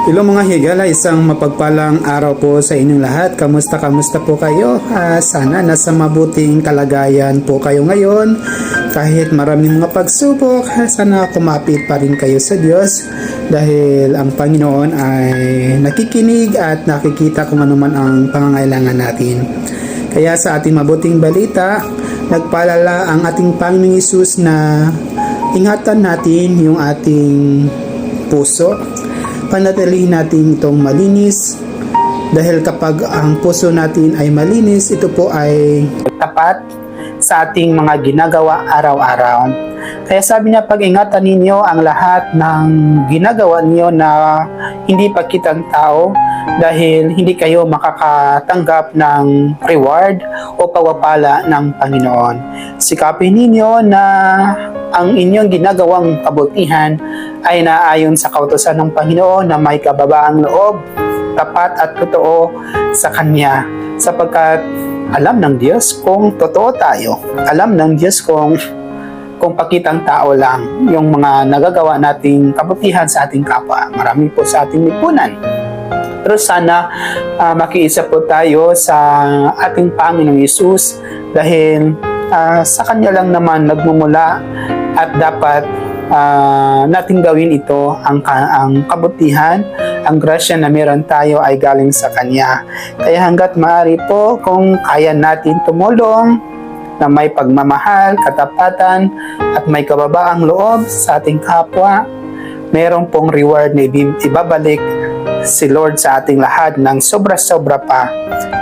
Hello mga higala, isang mapagpalang araw po sa inyong lahat. Kamusta po kayo? Sana nasa mabuting kalagayan po kayo ngayon. Kahit maraming mga pagsubok, sana kumapit pa rin kayo sa Diyos dahil ang Panginoon ay nakikinig at nakikita kung ano man ang pangangailangan natin. Kaya sa ating mabuting balita, nagpaalala ang ating Panginoong Hesus na ingatan natin yung ating puso. Panatilihin natin itong malinis dahil kapag ang puso natin ay malinis, ito po ay tapat sa ating mga ginagawa araw-araw. Kaya sabi niya, pag-ingatan ninyo ang lahat ng ginagawa niyo na hindi pa kitang tao dahil hindi kayo makakatanggap ng reward o pagpapala ng Panginoon. Sikapin ninyo na ang inyong ginagawang kabutihan ay naayon sa kautusan ng Panginoon na may kababaang loob, tapat at totoo sa Kanya. Sapagkat alam ng Diyos kung totoo tayo. Alam ng Diyos kung pakitang tao lang yung mga nagagawa nating kabutihan sa ating kapwa. Marami po sa ating lipunan. Pero sana makiisa po tayo sa ating Panginoong Hesus dahil sa Kanya lang naman nagmumula at dapat natin gawin ito ang kabutihan, ang grasya na meron tayo ay galing sa Kanya. Kaya hanggat maaari po, kung kaya natin tumulong na may pagmamahal, katapatan at may kababaang loob sa ating kapwa, meron pong reward na ibabalik si Lord sa ating lahat ng sobra-sobra pa.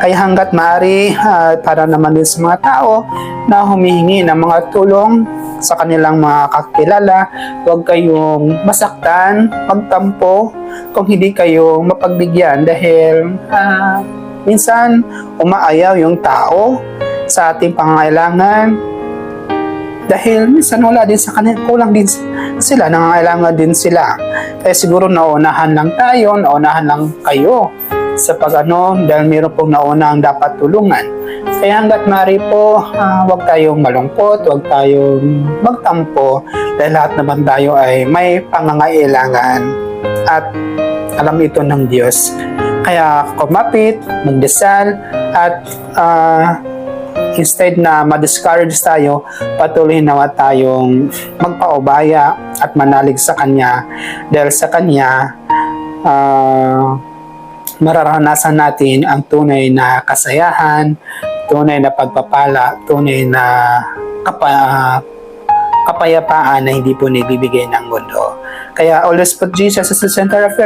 Kaya hanggat maaari, para naman din sa mga tao na humihingi ng mga tulong sa kanilang mga kakilala, huwag kayong masaktan, magtampo kung hindi kayo mapagbigyan dahil minsan umaayaw yung tao sa ating pangangailangan dahil minsan wala din sa kanila, kulang din sila, nangangailangan din sila. Kaya siguro naunahan lang tayo, naunahan lang kayo sa dahil mayroon pong naunang dapat tulungan. Kaya hanggat maaari po, huwag tayong malungkot, huwag tayong magtampo dahil lahat naman tayo ay may pangangailangan at alam ito ng Diyos. Kaya kumapit, magdasal at instead na ma-discourage tayo, patuloy nawa tayong magpaubaya at manalig sa Kanya dahil sa Kanya mararanasan natin ang tunay na kasayahan, tunay na pagpapala, tunay na kapayapaan na hindi po nibibigay ng mundo. Kaya always put Jesus as the center of your